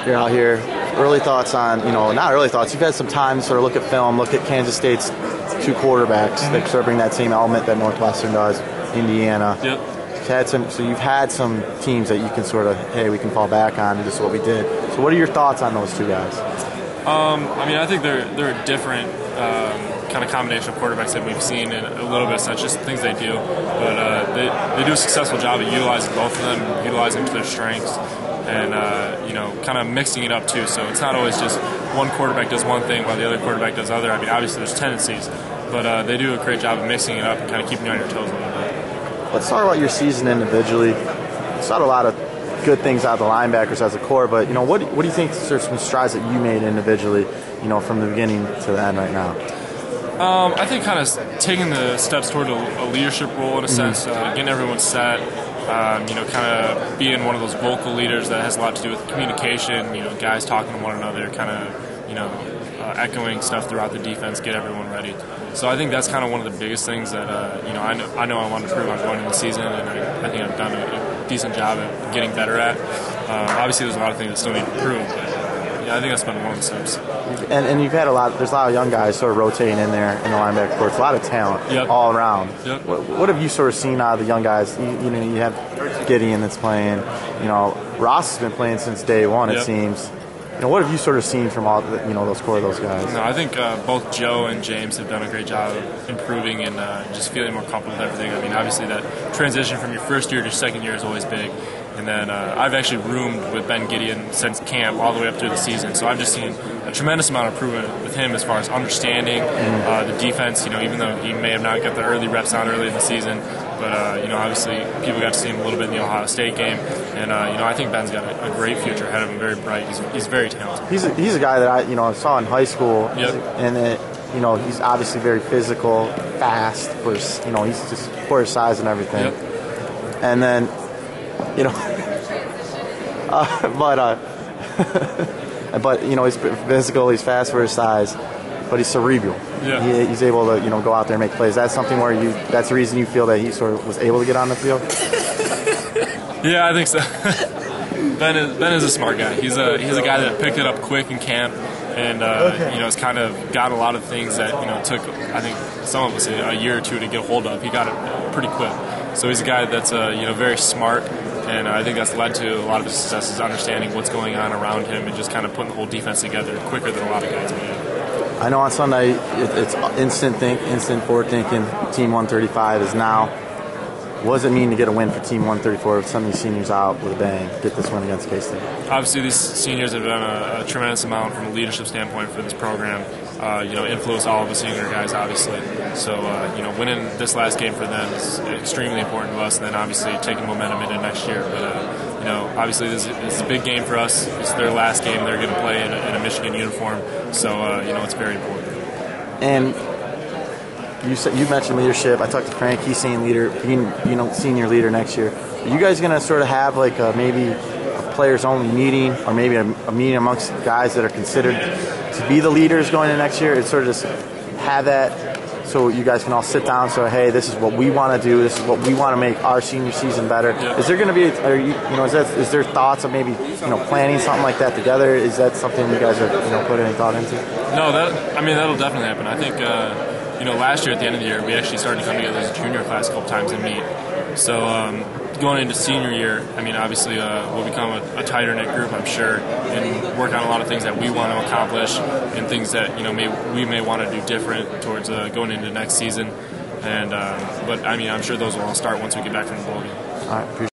you're out here. Early thoughts on, not early thoughts. You've had some time to sort of look at film, look at Kansas State's two quarterbacks. They sort of bring that same element that Northwestern does, Indiana. Yep. You've had some teams that you can sort of, hey, we can fall back on, and this is what we did. So what are your thoughts on those two guys? I think they're a different kind of combination of quarterbacks that we've seen in a little bit. So it's just things they do, but they do a successful job at utilizing both of them, utilizing to their strengths, and kind of mixing it up too. So it's not always just one quarterback does one thing while the other quarterback does other. I mean, obviously there's tendencies, but they do a great job of mixing it up and kind of keeping you on your toes a little bit. Let's talk about your season individually. You saw a lot of good things out of the linebackers as a core, but what do you think are some strides that you made individually, from the beginning to the end right now? I think kind of taking the steps toward a leadership role in a sense, getting everyone set, kind of being one of those vocal leaders that has a lot to do with communication, guys talking to one another, kind of, echoing stuff throughout the defense, get everyone ready. So I think that's kind of one of the biggest things that, I know I want to prove on going into the season, and I think I've done a decent job at getting better at. Obviously there's a lot of things that still need to prove, but I think that's been one of the steps. And you've had there's a lot of young guys sort of rotating in there in the linebacker course, a lot of talent all around. Yep. What have you sort of seen out of the young guys? You have Gideon that's playing, Ross has been playing since day one, it seems. What have you sort of seen from all those core of those guys? No, I think both Joe and James have done a great job of improving and just feeling more comfortable with everything. I mean, obviously that transition from your first year to second year is always big. And then I've actually roomed with Ben Gideon since camp all the way up through the season. So I've just seen a tremendous amount of improvement with him as far as understanding the defense, even though he may have not got the early reps on early in the season. But, obviously people got to see him a little bit in the Ohio State game. And, I think Ben's got a great future ahead of him, very bright. He's very talented. He's a guy that I saw in high school. Yep. And, he's obviously very physical, fast, he's just for his size and everything. Yep. And then, but he's physical, he's fast for his size, but he's cerebral. Yeah. He's able to go out there and make plays. That's something where that's the reason you feel that he sort of was able to get on the field. Yeah, I think so. Ben is a smart guy. He's a guy that picked it up quick in camp, and has kind of got a lot of things that took, I think, some of us a year or two to get a hold of. He got it pretty quick. So he's a guy that's very smart, and I think that's led to a lot of his success is understanding what's going on around him and just kind of putting the whole defense together quicker than a lot of guys may. I know on Sunday it's instant forward thinking. Team 135 is now. What does it mean to get a win for Team 134 with some of these seniors out with a bang, get this win against K-State? Obviously, these seniors have done a tremendous amount from a leadership standpoint for this program. Influenced all of the senior guys, obviously. So, winning this last game for them is extremely important to us, and then obviously taking momentum into next year. But, obviously this is a big game for us. It's their last game they're going to play in a Michigan uniform. So, it's very important. And you mentioned leadership. I talked to Frank. He's saying being senior leader next year. Are you guys going to sort of have maybe a players-only meeting, or maybe a meeting amongst guys that are considered to be the leaders going into next year? It's sort of just have that so you guys can all sit down. So hey, this is what we want to do. This is what we want to make our senior season better. Yeah. Is there going to be? Is there thoughts of maybe planning something like that together? Is that something you guys are putting any thought into? No, that'll definitely happen. I think. Last year at the end of the year, we actually started to come together as a junior class a couple times and meet. So going into senior year, obviously we'll become a tighter knit group, I'm sure, and work on a lot of things that we want to accomplish and things that we may want to do different towards going into next season. And but I'm sure those will all start once we get back from the bowl game. All right.